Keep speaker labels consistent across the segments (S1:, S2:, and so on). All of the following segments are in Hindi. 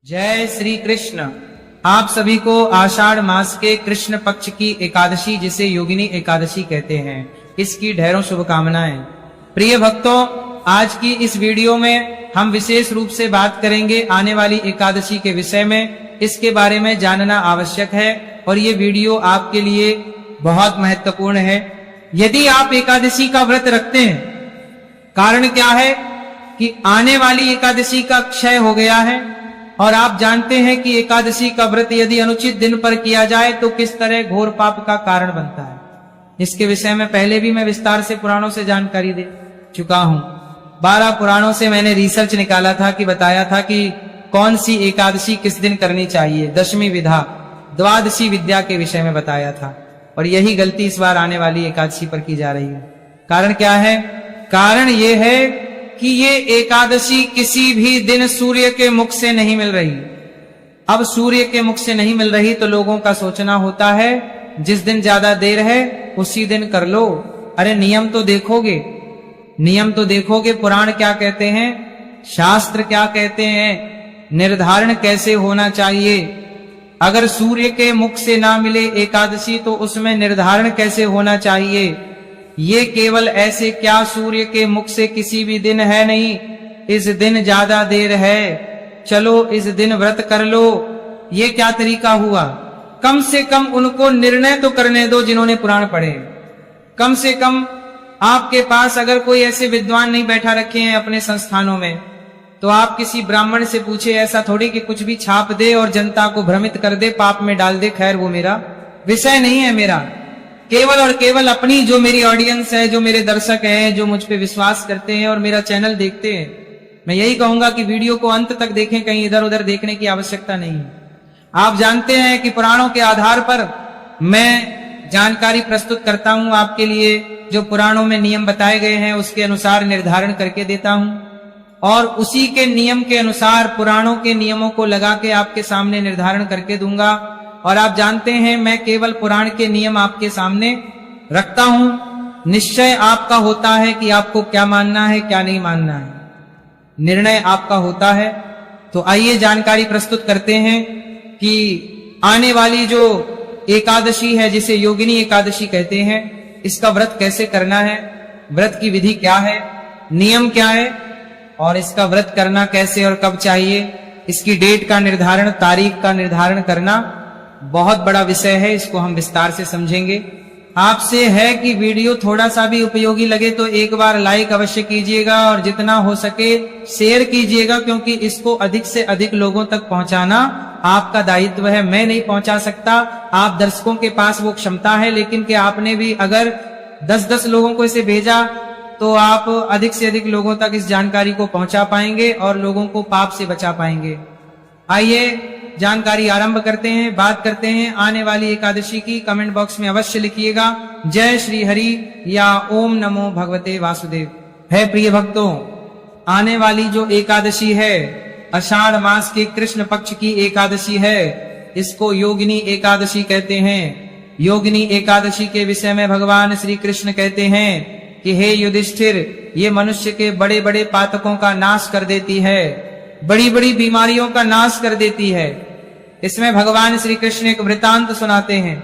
S1: जय श्री कृष्ण। आप सभी को आषाढ़ मास के कृष्ण पक्ष की एकादशी जिसे योगिनी एकादशी कहते हैं, इसकी ढेरों शुभकामनाएं। प्रिय भक्तों, आज की इस वीडियो में हम विशेष रूप से बात करेंगे आने वाली एकादशी के विषय में। इसके बारे में जानना आवश्यक है और ये वीडियो आपके लिए बहुत महत्वपूर्ण है। यदि आप एकादशी का व्रत रखते हैं, कारण क्या है कि आने वाली एकादशी का क्षय हो गया है और आप जानते हैं कि एकादशी का व्रत यदि अनुचित दिन पर किया जाए तो किस तरह घोर पाप का कारण बनता है। इसके विषय में पहले भी मैं विस्तार से पुराणों से जानकारी दे चुका हूं। 12 पुराणों से मैंने रिसर्च निकाला था कि बताया था कि कौन सी एकादशी किस दिन करनी चाहिए। दशमी विधा, द्वादशी विद्या के विषय में बताया था और यही गलती इस बार आने वाली एकादशी पर की जा रही है। कारण क्या है? कारण ये है कि ये एकादशी किसी भी दिन सूर्य के मुख से नहीं मिल रही। अब सूर्य के मुख से नहीं मिल रही तो लोगों का सोचना होता है जिस दिन ज्यादा देर है उसी दिन कर लो। अरे नियम तो देखोगे, नियम तो देखोगे। पुराण क्या कहते हैं, शास्त्र क्या कहते हैं, निर्धारण कैसे होना चाहिए। अगर सूर्य के मुख से ना मिले एकादशी तो उसमें निर्धारण कैसे होना चाहिए। ये केवल ऐसे क्या सूर्य के मुख से किसी भी दिन है नहीं, इस दिन ज्यादा देर है, चलो इस दिन व्रत कर लो, ये क्या तरीका हुआ। कम से कम उनको निर्णय तो करने दो जिन्होंने पुराण पढ़े। कम से कम आपके पास अगर कोई ऐसे विद्वान नहीं बैठा रखे हैं अपने संस्थानों में तो आप किसी ब्राह्मण से पूछे। ऐसा थोड़ी कि कुछ भी छाप दे और जनता को भ्रमित कर दे, पाप में डाल दे। खैर वो मेरा विषय नहीं है। मेरा केवल और केवल अपनी जो मेरी ऑडियंस है, जो मेरे दर्शक हैं, जो मुझ पे विश्वास करते हैं और मेरा चैनल देखते हैं, मैं यही कहूंगा कि वीडियो को अंत तक देखें, कहीं इधर उधर देखने की आवश्यकता नहीं है। आप जानते हैं कि पुराणों के आधार पर मैं जानकारी प्रस्तुत करता हूं आपके लिए। जो पुराणों में नियम बताए गए हैं उसके अनुसार निर्धारण करके देता हूं और उसी के नियम के अनुसार पुराणों के नियमों को लगा के आपके सामने निर्धारण करके दूंगा। और आप जानते हैं मैं केवल पुराण के नियम आपके सामने रखता हूं। निश्चय आपका होता है कि आपको क्या मानना है क्या नहीं मानना है, निर्णय आपका होता है। तो आइए जानकारी प्रस्तुत करते हैं कि आने वाली जो एकादशी है जिसे योगिनी एकादशी कहते हैं, इसका व्रत कैसे करना है, व्रत की विधि क्या है, नियम क्या है और इसका व्रत करना कैसे और कब चाहिए। इसकी डेट का निर्धारण, तारीख का निर्धारण करना बहुत बड़ा विषय है। इसको हम विस्तार से समझेंगे। आपसे है कि वीडियो थोड़ा सा भी उपयोगी लगे तो एक बार लाइक अवश्य कीजिएगा और जितना हो सके शेयर कीजिएगा, क्योंकि इसको अधिक से अधिक लोगों तक पहुंचाना आपका दायित्व है। मैं नहीं पहुंचा सकता, आप दर्शकों के पास वो क्षमता है, लेकिन कि आपने भी अगर 10-10 लोगों को इसे भेजा तो आप अधिक से अधिक लोगों तक इस जानकारी को पहुंचा पाएंगे और लोगों को पाप से बचा पाएंगे। आइए जानकारी आरंभ करते हैं, बात करते हैं आने वाली एकादशी की। कमेंट बॉक्स में अवश्य लिखिएगा जय श्री हरि या ओम नमो भगवते वासुदेव। है प्रिय भक्तों, आने वाली जो एकादशी है आषाढ़ मास के कृष्ण पक्ष की एकादशी है, इसको योगिनी एकादशी कहते हैं। योगिनी एकादशी के विषय में भगवान श्री कृष्ण कहते हैं कि हे युधिष्ठिर, ये मनुष्य के बड़े बड़े पातकों का नाश कर देती है, बड़ी बड़ी बीमारियों का नाश कर देती है। इसमें भगवान श्री कृष्ण एक वृतांत सुनाते हैं।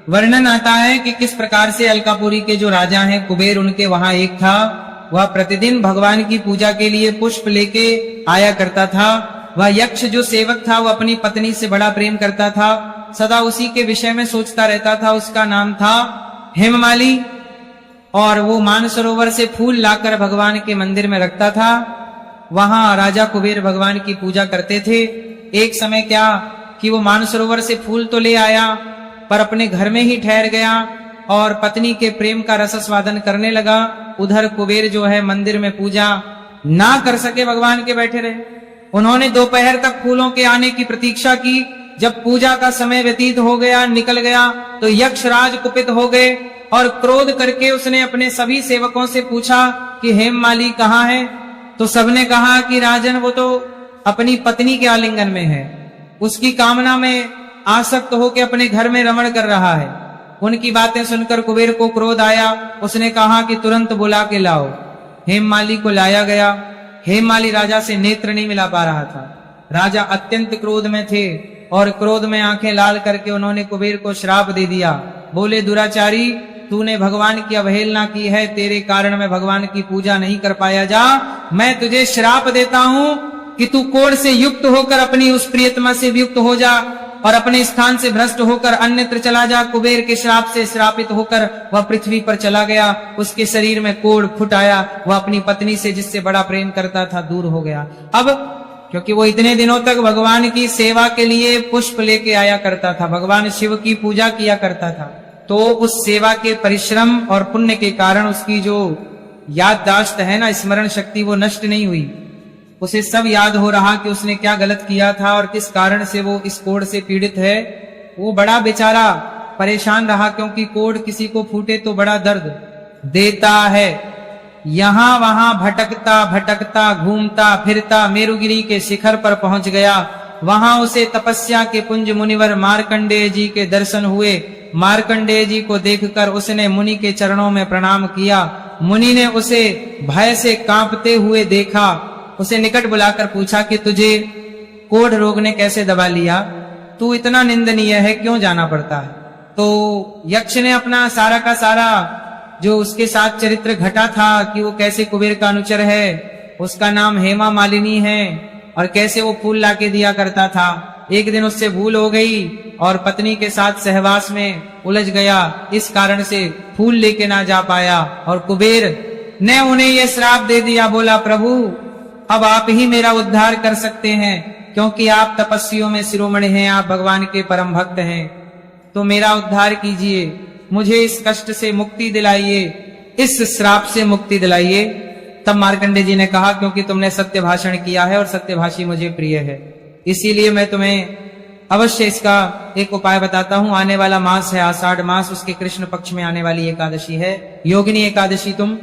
S1: वर्णन आता है कि किस प्रकार से अलकापुरी के जो राजा हैं कुबेर, उनके वहां एक था, वह प्रतिदिन भगवान की पूजा के लिए पुष्प लेके आया करता था। वह यक्ष जो सेवक था वो अपनी पत्नी से बड़ा प्रेम करता था, सदा उसी के विषय में सोचता रहता था। उसका नाम था हेममाली और वो मानसरोवर से फूल लाकर भगवान के मंदिर में रखता था। वहां राजा कुबेर भगवान की पूजा करते थे। एक समय क्या कि वो मानसरोवर से फूल तो ले आया पर अपने घर में ही ठहर गया और पत्नी के प्रेम का रसस्वादन करने लगा। उधर कुबेर जो है मंदिर में पूजा ना कर सके, भगवान के बैठे रहे। उन्होंने दोपहर तक फूलों के आने की प्रतीक्षा की। जब पूजा का समय व्यतीत हो गया, निकल गया, तो यक्षराज कुपित हो गए और क्रोध करके उसने अपने सभी सेवकों से पूछा कि हेममाली कहाँ है। तो सबने कहा कि राजन वो तो अपनी पत्नी के आलिंगन में है, उसकी कामना में आसक्त होकर अपने घर में रमण कर रहा है। उनकी बातें सुनकर कुबेर को क्रोध आया। उसने कहा कि तुरंत बुला के लाओ। हेममाली को लाया गया। हेममाली राजा से नेत्र नहीं मिला पा रहा था। राजा अत्यंत क्रोध में थे और क्रोध में आंखें लाल करके उन्होंने कुबेर को श्राप दे दिया। बोले, दुराचारी, तूने भगवान की अवहेलना की है, तेरे कारण मैं भगवान की पूजा नहीं कर पाया। जा, मैं तुझे श्राप देता हूं कि तू कोढ़ से युक्त होकर अपनी उस प्रियतमा से वियुक्त हो जा और अपने स्थान से भ्रष्ट होकर अन्यत्र चला जा। कुबेर के श्राप से श्रापित होकर वह पृथ्वी पर चला गया। उसके शरीर में कोढ़ फुट आया। वह अपनी पत्नी से, जिससे बड़ा प्रेम करता था, दूर हो गया। अब क्योंकि वो इतने दिनों तक भगवान की सेवा के लिए पुष्प लेके आया करता था, भगवान शिव की पूजा किया करता था, तो उस सेवा के परिश्रम और पुण्य के कारण उसकी जो याददाश्त है ना, स्मरण शक्ति, वो नष्ट नहीं हुई। उसे सब याद हो रहा कि उसने क्या गलत किया था और किस कारण से वो इस कोढ़ से पीड़ित है। वो बड़ा बेचारा परेशान रहा, क्योंकि कोढ़ किसी को फूटे तो बड़ा दर्द देता है। यहां वहां भटकता भटकता घूमता फिरता मेरुगिरी के शिखर पर पहुंच गया। वहां उसे तपस्या के पुंज मुनिवर मार्कंडेय जी के दर्शन हुए। मार्कंडेय जी को देखकर उसने मुनि के चरणों में प्रणाम किया। मुनि ने उसे भय से कांपते हुए देखा। उसे निकट बुलाकर पूछा कि तुझे कोढ़ रोग ने कैसे दबा लिया? तू इतना निंदनीय है, क्यों जाना पड़ता है? तो यक्ष ने अपना सारा का सारा जो उसके साथ चरित्र घटा था कि वो कैसे कुबेर का अनुचर है, उसका नाम हेमा मालिनी है और कैसे वो फूल लाके दिया करता था। एक दिन उससे भूल हो गई और पत्नी के साथ सहवास में उलझ गया, इस कारण से फूल लेके ना जा पाया और कुबेर ने उन्हें यह श्राप दे दिया। बोला, प्रभु अब आप ही मेरा उद्धार कर सकते हैं, क्योंकि आप तपस्वियों में शिरोमणि हैं, आप भगवान के परम भक्त हैं, तो मेरा उद्धार कीजिए, मुझे इस कष्ट से मुक्ति दिलाइए, इस श्राप से मुक्ति दिलाइए। तब मार्कंडेय जी ने कहा, क्योंकि तुमने सत्य भाषण किया है और सत्यभाषी मुझे प्रिय है, इसीलिए मैं तुम्हें अवश्य इसका एक उपाय बताता हूं। आने वाला मास है आषाढ़ मास, उसके कृष्ण पक्ष में आने वाली एकादशी है योगिनी एकादशी। तुम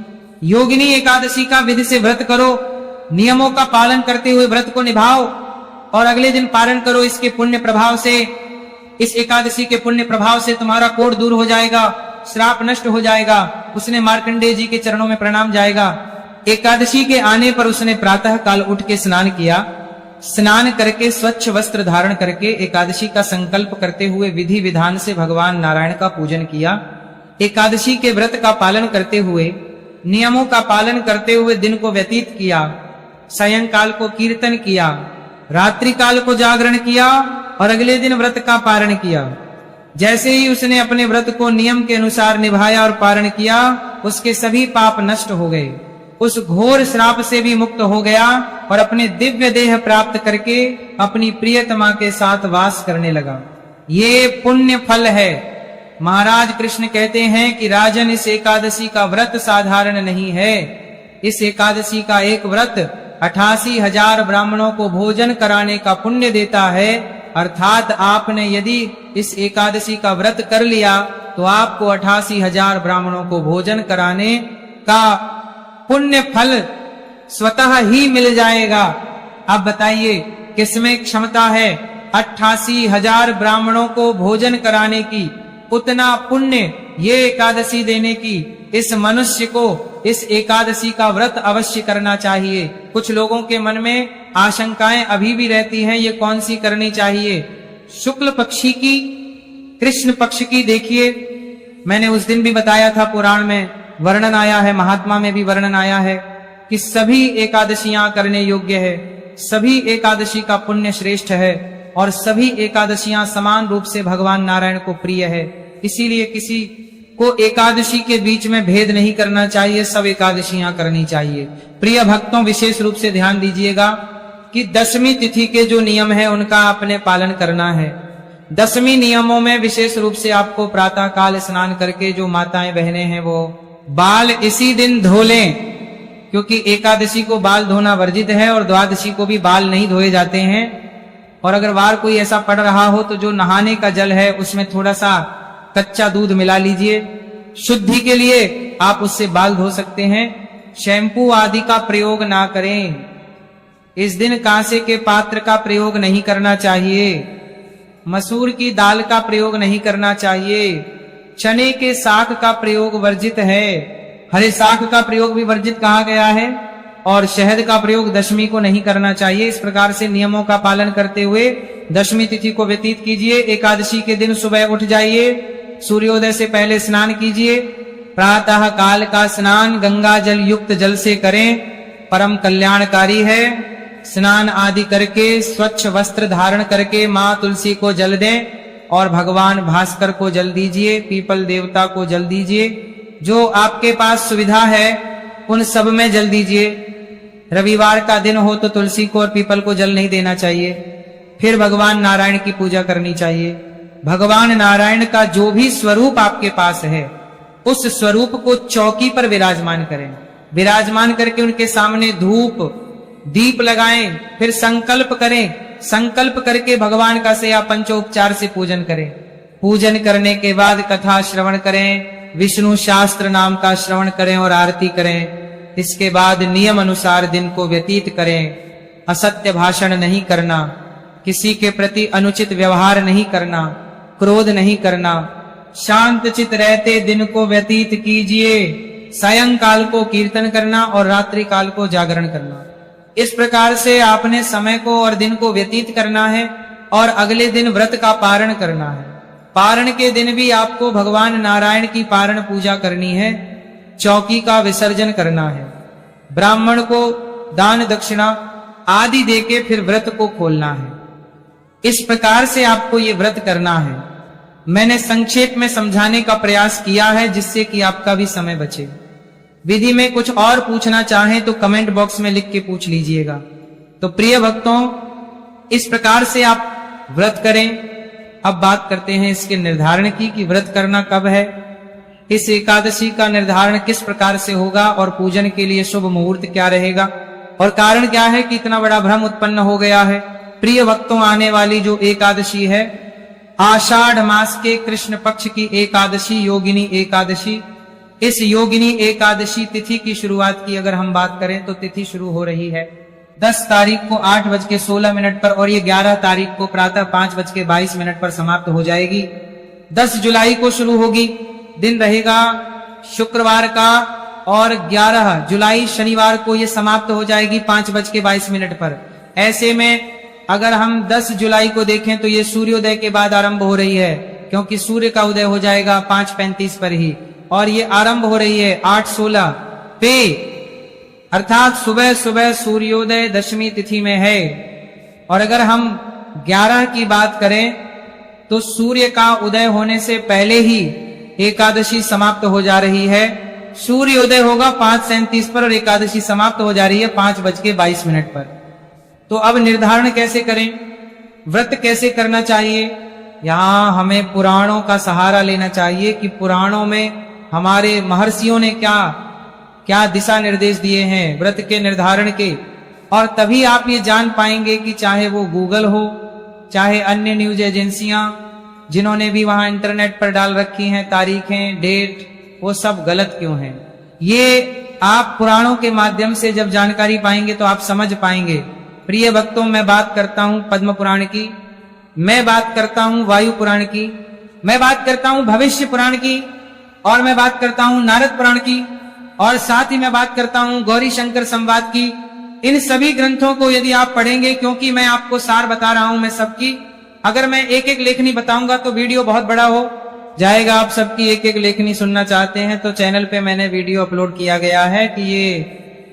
S1: योगिनी एकादशी का विधि से व्रत करो, नियमों का पालन करते हुए व्रत को निभाओ और अगले दिन पारण करो। इसके पुण्य प्रभाव से, इस एकादशी के पुण्य प्रभाव से तुम्हारा कोढ़ दूर हो जाएगा, श्राप नष्ट हो जाएगा। उसने मार्कंडेय जी के चरणों में प्रणाम जाएगा। एकादशी के आने पर उसने प्रातः काल उठ के स्नान किया। स्नान करके स्वच्छ वस्त्र धारण करके एकादशी का संकल्प करते हुए विधि विधान से भगवान नारायण का पूजन किया। एकादशी के व्रत का पालन करते हुए, नियमों का पालन करते हुए दिन को व्यतीत किया। सायंकाल को कीर्तन किया, रात्रि काल को जागरण किया और अगले दिन व्रत का पारण किया। जैसे ही उसने अपने व्रत को नियम के अनुसार निभाया और पारण किया, उसके सभी पाप नष्ट हो गए, उस घोर श्राप से भी मुक्त हो गया और अपने दिव्य देह प्राप्त करके अपनी प्रियतमा के साथ वास करने लगा। ये पुण्य फल है। महाराज कृष्ण कहते हैं कि राजन, इस एकादशी का व्रत साधारण नहीं है। इस एकादशी का एक व्रत 88,000 ब्राह्मणों को भोजन कराने का पुण्य देता है। अर्थात आपने यदि इस एकादशी का व्रत कर लिया तो आपको 88,000 ब्राह्मणों को भोजन कराने का पुण्य फल स्वतः ही मिल जाएगा। अब बताइए किसमें क्षमता है 88,000 ब्राह्मणों को भोजन कराने की, उतना पुण्य ये एकादशी देने की। इस मनुष्य को इस एकादशी का व्रत अवश्य करना चाहिए। कुछ लोगों के मन में आशंकाएं अभी भी रहती हैं, ये कौन सी करनी चाहिए? शुक्ल पक्षी की, कृष्ण पक्ष की। देखिए, मैंने उस दिन भी बताया था, पुराण में वर्णन आया है, महात्मा में भी वर्णन आया है कि सभी एकादशियां करने योग्य है, सभी एकादशी का पुण्य श्रेष्ठ है और सभी एकादशियां समान रूप से भगवान नारायण को प्रिय है। इसीलिए किसी को एकादशी के बीच में भेद नहीं करना चाहिए, सब एकादशियां करनी चाहिए। प्रिय भक्तों, विशेष रूप से ध्यान दीजिएगा कि 10वीं तिथि के जो नियम है उनका आपने पालन करना है। 10वीं नियमों में विशेष रूप से आपको प्रातः काल स्नान करके, जो माताएं बहनें हैं वो बाल इसी दिन धो लें, क्योंकि एकादशी को बाल धोना वर्जित है और द्वादशी को भी बाल नहीं धोए जाते हैं। और अगर वार कोई ऐसा पड़ रहा हो तो जो नहाने का जल है उसमें थोड़ा सा कच्चा दूध मिला लीजिए, शुद्धि के लिए आप उससे बाल धो सकते हैं। शैम्पू आदि का प्रयोग ना करें। इस दिन कांसे के पात्र का प्रयोग नहीं करना चाहिए, मसूर की दाल का प्रयोग नहीं करना चाहिए, चने के साग का प्रयोग वर्जित है। हरे साग का प्रयोग भी वर्जित कहा गया है। और शहद का प्रयोग दशमी को नहीं करना चाहिए। इस प्रकार से नियमों का पालन करते हुए दशमी तिथि को व्यतीत कीजिए। एकादशी के दिन सुबह उठ जाइए, सूर्योदय से पहले स्नान कीजिए। प्रातः काल का स्नान गंगा जल युक्त जल से करें, परम कल्याणकारी है। स्नान आदि करके स्वच्छ वस्त्र धारण करके माँ तुलसी को जल दें और भगवान भास्कर को जल दीजिए, पीपल देवता को जल दीजिए। जो आपके पास सुविधा है उन सब में जल दीजिए। रविवार का दिन हो तो तुलसी को और पीपल को जल नहीं देना चाहिए। फिर भगवान नारायण की पूजा करनी चाहिए। भगवान नारायण का जो भी स्वरूप आपके पास है उस स्वरूप को चौकी पर विराजमान करें। विराजमान करके उनके सामने धूप दीप लगाएं, फिर संकल्प करें। संकल्प करके भगवान का से या पंचोपचार से पूजन करें। पूजन करने के बाद कथा श्रवण करें, विष्णु शास्त्र नाम का श्रवण करें और आरती करें। इसके बाद नियम अनुसार दिन को व्यतीत करें। असत्य भाषण नहीं करना, किसी के प्रति अनुचित व्यवहार नहीं करना, क्रोध नहीं करना। शांत चित रहते दिन को व्यतीत कीजिए। सायंकाल को कीर्तन करना और रात्रि काल को जागरण करना। इस प्रकार से आपने समय को और दिन को व्यतीत करना है और अगले दिन व्रत का पारण करना है। पारण के दिन भी आपको भगवान नारायण की पारण पूजा करनी है, चौकी का विसर्जन करना है, ब्राह्मण को दान दक्षिणा आदि देके फिर व्रत को खोलना है। इस प्रकार से आपको ये व्रत करना है। मैंने संक्षेप में समझाने का प्रयास किया है जिससे कि आपका भी समय बचे। विधि में कुछ और पूछना चाहें तो कमेंट बॉक्स में लिख के पूछ लीजिएगा। तो प्रिय भक्तों, इस प्रकार से आप व्रत करें। अब बात करते हैं इसके निर्धारण की कि व्रत करना कब है, इस एकादशी का निर्धारण किस प्रकार से होगा और पूजन के लिए शुभ मुहूर्त क्या रहेगा और कारण क्या है कि इतना बड़ा भ्रम उत्पन्न हो गया है। प्रिय भक्तों, आने वाली जो एकादशी है आषाढ़ मास के कृष्ण पक्ष की एकादशी, योगिनी एकादशी। इस योगिनी एकादशी तिथि की शुरुआत की अगर हम बात करें तो तिथि शुरू हो रही है 10 तारीख को 8:16 पर और ये 11 तारीख को प्रातः 5:22 पर समाप्त हो जाएगी। 10 जुलाई को शुरू होगी, दिन रहेगा शुक्रवार का, और 11 जुलाई शनिवार को ये समाप्त हो जाएगी 5:22 पर। ऐसे में अगर हम 10 जुलाई को देखें तो ये सूर्योदय के बाद आरंभ हो रही है, क्योंकि सूर्य का उदय हो जाएगा 5:35 पर ही, और ये आरंभ हो रही है 8:16 पे, अर्थात सुबह सुबह सूर्योदय दशमी तिथि में है। और अगर हम 11 की बात करें तो सूर्य का उदय होने से पहले ही एकादशी समाप्त हो जा रही है। सूर्योदय होगा 5:37 पर और एकादशी समाप्त हो जा रही है 5:22 पर। तो अब निर्धारण कैसे करें, व्रत कैसे करना चाहिए? यहाँ हमें पुराणों का सहारा लेना चाहिए कि पुराणों में हमारे महर्षियों ने क्या क्या दिशा निर्देश दिए हैं व्रत के निर्धारण के, और तभी आप ये जान पाएंगे कि चाहे वो गूगल हो, चाहे अन्य न्यूज एजेंसियां जिन्होंने भी वहां इंटरनेट पर डाल रखी हैं तारीखें, डेट, वो सब गलत क्यों हैं। ये आप पुराणों के माध्यम से जब जानकारी पाएंगे तो आप समझ पाएंगे। प्रिय भक्तों, मैं बात करता हूं पद्म पुराण की, मैं बात करता हूं वायु पुराण की, मैं बात करता हूं भविष्य पुराण की, और मैं बात करता हूं नारद पुराण की, और साथ ही मैं बात करता हूं गौरी शंकर संवाद की। इन सभी ग्रंथों को यदि आप पढ़ेंगे, क्योंकि मैं आपको सार बता रहा हूं मैं सबकी, अगर मैं एक एक लेखनी बताऊंगा तो वीडियो बहुत बड़ा हो जाएगा। आप सबकी एक एक लेखनी सुनना चाहते हैं तो चैनल पे मैंने वीडियो अपलोड किया गया है कि ये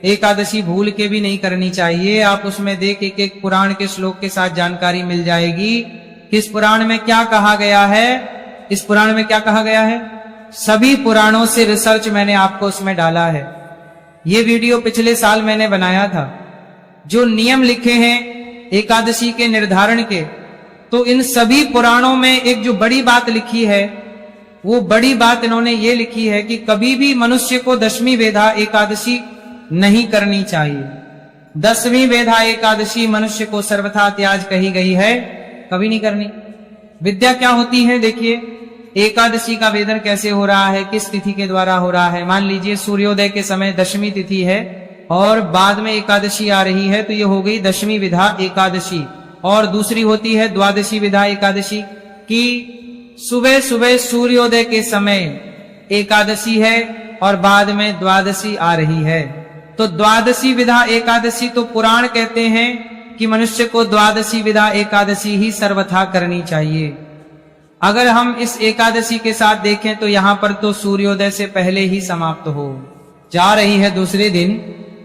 S1: एकादशी भूल के भी नहीं करनी चाहिए। आप उसमें देख एक एक पुराण के श्लोक के साथ जानकारी मिल जाएगी कि इस पुराण में क्या कहा गया है, इस पुराण में क्या कहा गया है। सभी पुराणों से रिसर्च मैंने आपको उसमें डाला है। ये वीडियो पिछले साल मैंने बनाया था। जो नियम लिखे हैं एकादशी के निर्धारण के, तो इन सभी पुराणों में एक जो बड़ी बात लिखी है, वो बड़ी बात इन्होंने ये लिखी है कि कभी भी मनुष्य को दशमी वेधा एकादशी नहीं करनी चाहिए। 10वीं वेधा एकादशी मनुष्य को सर्वथा त्याज कही गई है, कभी नहीं करनी। विद्या क्या होती है, देखिए एकादशी का वेदन कैसे हो रहा है, किस तिथि के द्वारा हो रहा है। मान लीजिए सूर्योदय के समय दशमी तिथि है और बाद में एकादशी आ रही है, तो ये हो गई दशमी विधा एकादशी। और दूसरी होती है द्वादशी विधा एकादशी कि सुबह सुबह सूर्योदय के समय एकादशी है और बाद में द्वादशी आ रही है। तो द्वादशी विधा एकादशी तो पुराण कहते हैं कि मनुष्य को द्वादशी विधा एकादशी ही सर्वथा करनी चाहिए। अगर हम इस एकादशी के साथ देखें तो यहाँ पर तो सूर्योदय से पहले ही समाप्त हो जा रही है दूसरे दिन,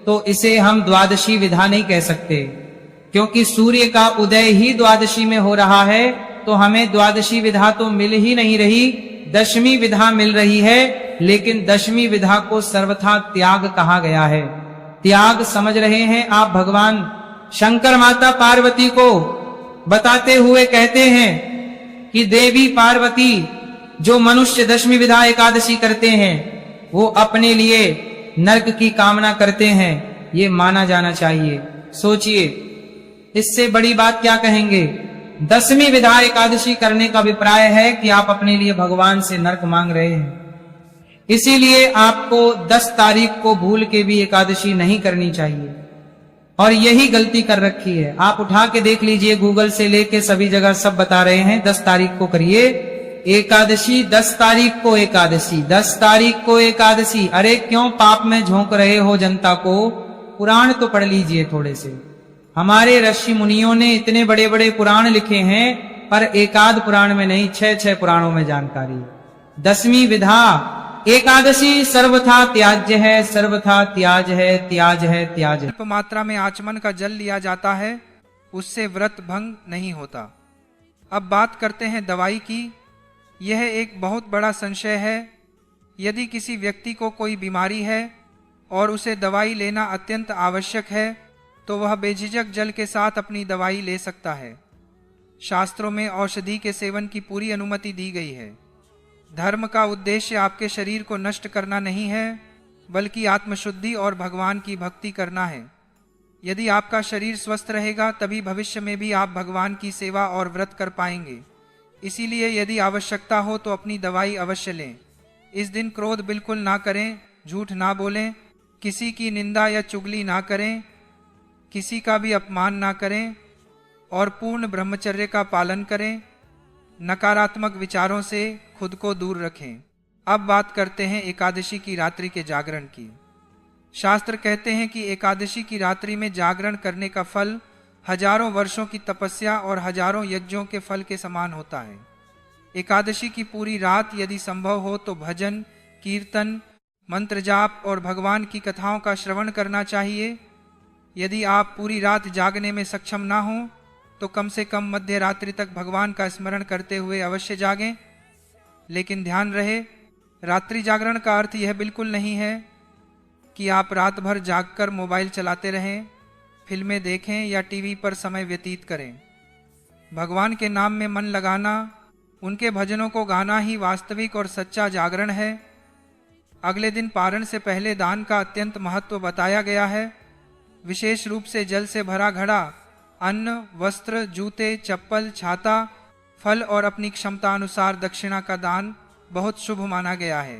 S1: तो इसे हम द्वादशी विधा नहीं कह सकते, क्योंकि सूर्य का उदय ही द्वादशी में हो रहा है। तो हमें द्वादशी विधा तो मिल ही नहीं रही, दशमी विधा मिल रही है। लेकिन दशमी विधा को सर्वथा त्याग कहा गया है। त्याग समझ रहे हैं आप? भगवान शंकर माता पार्वती को बताते हुए कहते हैं कि देवी पार्वती जो मनुष्य दशमी विधा एकादशी करते हैं वो अपने लिए नरक की कामना करते हैं, ये माना जाना चाहिए। सोचिए, इससे बड़ी बात क्या कहेंगे? दशमी विधा एकादशी करने का अभिप्राय है कि आप अपने लिए भगवान से नरक मांग रहे हैं। इसीलिए आपको 10 तारीख को भूल के भी एकादशी नहीं करनी चाहिए, और यही गलती कर रखी है। आप उठा के देख लीजिए, गूगल से लेके सभी जगह सब बता रहे हैं 10 तारीख को करिए एकादशी, 10 तारीख को एकादशी, 10 तारीख को एकादशी। अरे क्यों पाप में झोंक रहे हो जनता को? पुराण तो पढ़ लीजिए थोड़े से। हमारे ऋषि मुनियों ने इतने बड़े बड़े पुराण लिखे हैं, पर एकाद पुराण में नहीं, 6 पुराणों में जानकारी। दसवीं विधा एकादशी सर्वथा त्याज्य है, सर्वथा त्याज है, त्याज है, त्याज है।
S2: अल्प मात्रा में आचमन का जल लिया जाता है, उससे व्रत भंग नहीं होता। अब बात करते हैं दवाई की। यह एक बहुत बड़ा संशय है। यदि किसी व्यक्ति को कोई बीमारी है और उसे दवाई लेना अत्यंत आवश्यक है, तो वह बेझिझक जल के साथ अपनी दवाई ले सकता है। शास्त्रों में औषधि के सेवन की पूरी अनुमति दी गई है। धर्म का उद्देश्य आपके शरीर को नष्ट करना नहीं है, बल्कि आत्मशुद्धि और भगवान की भक्ति करना है। यदि आपका शरीर स्वस्थ रहेगा, तभी भविष्य में भी आप भगवान की सेवा और व्रत कर पाएंगे। इसीलिए यदि आवश्यकता हो तो अपनी दवाई अवश्य लें। इस दिन क्रोध बिल्कुल ना करें, झूठ ना बोलें, किसी की निंदा या चुगली ना करें, किसी का भी अपमान ना करें और पूर्ण ब्रह्मचर्य का पालन करें। नकारात्मक विचारों से खुद को दूर रखें। अब बात करते हैं एकादशी की रात्रि के जागरण की। शास्त्र कहते हैं कि एकादशी की रात्रि में जागरण करने का फल हजारों वर्षों की तपस्या और हजारों यज्ञों के फल के समान होता है। एकादशी की पूरी रात यदि संभव हो तो भजन, कीर्तन, मंत्र जाप और भगवान की कथाओं का श्रवण करना चाहिए। यदि आप पूरी रात जागने में सक्षम ना हो तो कम से कम मध्य रात्रि तक भगवान का स्मरण करते हुए अवश्य जागें। लेकिन ध्यान रहे, रात्रि जागरण का अर्थ यह बिल्कुल नहीं है कि आप रात भर जागकर मोबाइल चलाते रहें, फिल्में देखें या टीवी पर समय व्यतीत करें। भगवान के नाम में मन लगाना, उनके भजनों को गाना ही वास्तविक और सच्चा जागरण है। अगले दिन पारण से पहले दान का अत्यंत महत्व बताया गया है। विशेष रूप से जल से भरा घड़ा, अन्न, वस्त्र, जूते, चप्पल, छाता, फल और अपनी क्षमता अनुसार दक्षिणा का दान बहुत शुभ माना गया है।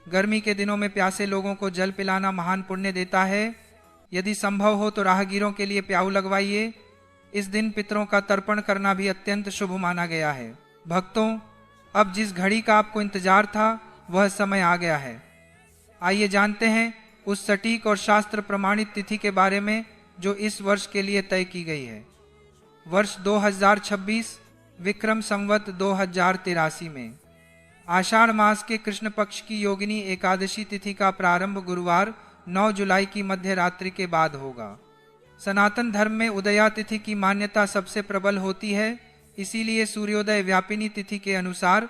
S2: गर्मी के दिनों में प्यासे लोगों को जल पिलाना महान पुण्य देता है। यदि संभव हो तो राहगीरों के लिए प्याऊ लगवाइए। इस दिन पितरों का तर्पण करना भी अत्यंत शुभ माना गया है। भक्तों, अब जिस घड़ी का आपको इंतजार था वह समय आ गया है। आइए जानते हैं उस सटीक और शास्त्र प्रमाणित तिथि के बारे में जो इस वर्ष के लिए तय की गई है। वर्ष 2026 विक्रम संवत 2083 में आषाढ़ मास के कृष्ण पक्ष की योगिनी एकादशी तिथि का प्रारंभ गुरुवार 9 जुलाई की मध्य रात्रि के बाद होगा। सनातन धर्म में उदया तिथि की मान्यता सबसे प्रबल होती है। इसीलिए सूर्योदय व्यापिनी तिथि के अनुसार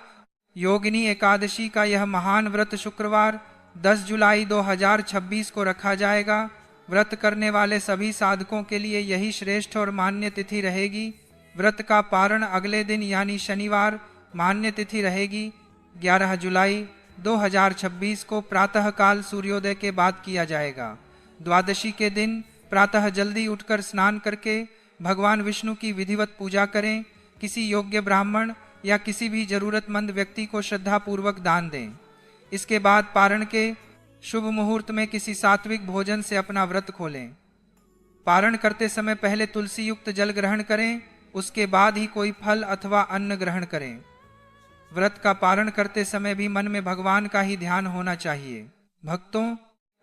S2: योगिनी एकादशी का यह महान व्रत शुक्रवार 10 जुलाई 2026 को रखा जाएगा। व्रत करने वाले सभी साधकों के लिए यही श्रेष्ठ और मान्य तिथि रहेगी। व्रत का पारण अगले दिन यानी शनिवार मान्य तिथि रहेगी। 11 जुलाई 2026 को प्रातः काल सूर्योदय के बाद किया जाएगा। द्वादशी के दिन प्रातः जल्दी उठकर स्नान करके भगवान विष्णु की विधिवत पूजा करें। किसी योग्य ब्राह्मण या किसी भी जरूरतमंद व्यक्ति को श्रद्धापूर्वक दान दें। इसके बाद पारण के शुभ मुहूर्त में किसी सात्विक भोजन से अपना व्रत खोलें। पारण करते समय पहले तुलसी युक्त जल ग्रहण करें, उसके बाद ही कोई फल अथवा अन्न ग्रहण करें। व्रत का पारण करते समय भी मन में भगवान का ही ध्यान होना चाहिए। भक्तों,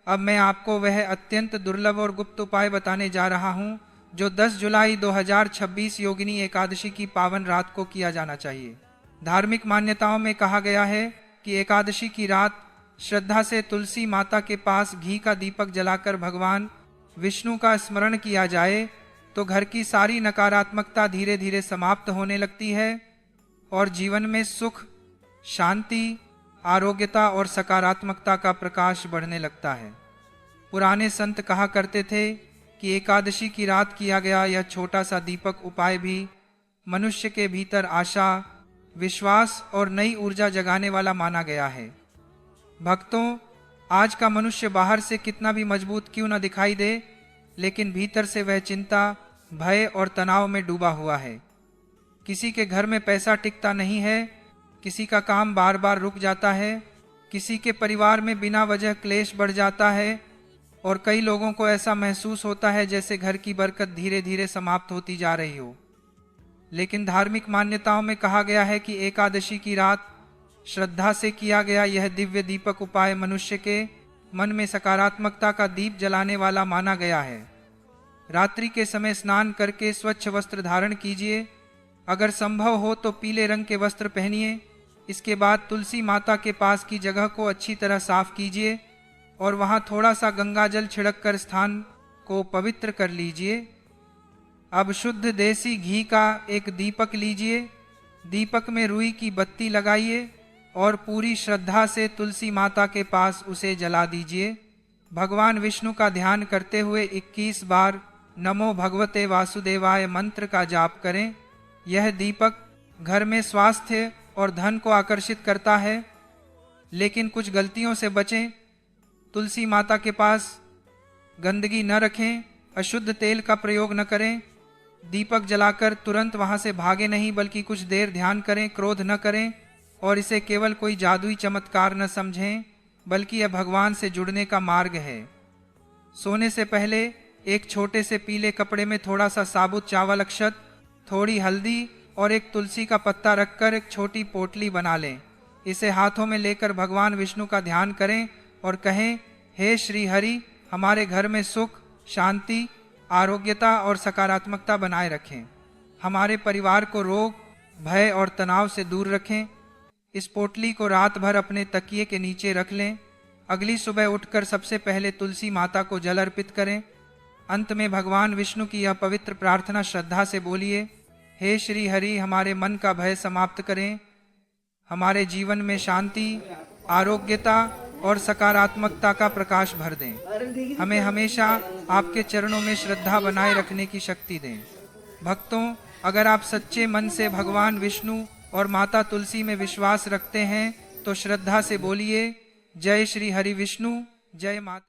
S2: अब मैं आपको वह अत्यंत दुर्लभ और गुप्त उपाय बताने जा रहा हूँ जो 10 जुलाई 2026 योगिनी एकादशी की पावन रात को किया जाना चाहिए। धार्मिक मान्यताओं में कहा गया है कि एकादशी की रात श्रद्धा से तुलसी माता के पास घी का दीपक जलाकर भगवान विष्णु का स्मरण किया जाए तो घर की सारी नकारात्मकता धीरे धीरे समाप्त होने लगती है और जीवन में सुख, शांति, आरोग्यता और सकारात्मकता का प्रकाश बढ़ने लगता है। पुराने संत कहा करते थे कि एकादशी की रात किया गया यह छोटा सा दीपक उपाय भी मनुष्य के भीतर आशा, विश्वास और नई ऊर्जा जगाने वाला माना गया है। भक्तों, आज का मनुष्य बाहर से कितना भी मजबूत क्यों न दिखाई दे, लेकिन भीतर से वह चिंता, भय और तनाव में डूबा हुआ है। किसी के घर में पैसा टिकता नहीं है, किसी का काम बार बार रुक जाता है, किसी के परिवार में बिना वजह क्लेश बढ़ जाता है और कई लोगों को ऐसा महसूस होता है जैसे घर की बरकत धीरे धीरे समाप्त होती जा रही हो। लेकिन धार्मिक मान्यताओं में कहा गया है कि एकादशी की रात श्रद्धा से किया गया यह दिव्य दीपक उपाय मनुष्य के मन में सकारात्मकता का दीप जलाने वाला माना गया है। रात्रि के समय स्नान करके स्वच्छ वस्त्र धारण कीजिए। अगर संभव हो तो पीले रंग के वस्त्र पहनिए। इसके बाद तुलसी माता के पास की जगह को अच्छी तरह साफ कीजिए और वहां थोड़ा सा गंगा जल छिड़क कर स्थान को पवित्र कर लीजिए। अब शुद्ध देसी घी का एक दीपक लीजिए। दीपक में रुई की बत्ती लगाइए और पूरी श्रद्धा से तुलसी माता के पास उसे जला दीजिए। भगवान विष्णु का ध्यान करते हुए 21 बार नमो भगवते वासुदेवाय मंत्र का जाप करें। यह दीपक घर में स्वास्थ्य और धन को आकर्षित करता है, लेकिन कुछ गलतियों से बचें। तुलसी माता के पास गंदगी न रखें, अशुद्ध तेल का प्रयोग न करें। दीपक जलाकर तुरंत वहां से भागे नहीं, बल्कि कुछ देर ध्यान करें, क्रोध न करें और इसे केवल कोई जादुई चमत्कार न समझें, बल्कि यह भगवान से जुड़ने का मार्ग है। सोने से पहले एक छोटे से पीले कपड़े में थोड़ा सा साबुत चावल अक्षत, थोड़ी हल्दी और एक तुलसी का पत्ता रखकर एक छोटी पोटली बना लें। इसे हाथों में लेकर भगवान विष्णु का ध्यान करें और कहें, हे श्री हरि, हमारे घर में सुख, शांति, आरोग्यता और सकारात्मकता बनाए रखें। हमारे परिवार को रोग, भय और तनाव से दूर रखें। इस पोटली को रात भर अपने तकिए के नीचे रख लें। अगली सुबह उठकर सबसे पहले तुलसी माता को जल अर्पित करें। अंत में भगवान विष्णु की यह पवित्र प्रार्थना श्रद्धा से बोलिए, हे श्री हरि, हमारे मन का भय समाप्त करें, हमारे जीवन में शांति, आरोग्यता और सकारात्मकता का प्रकाश भर दें। हमें हमेशा आपके चरणों में श्रद्धा बनाए रखने की शक्ति दें। भक्तों, अगर आप सच्चे मन से भगवान विष्णु और माता तुलसी में विश्वास रखते हैं तो श्रद्धा से बोलिए, जय श्री हरि विष्णु, जय माता।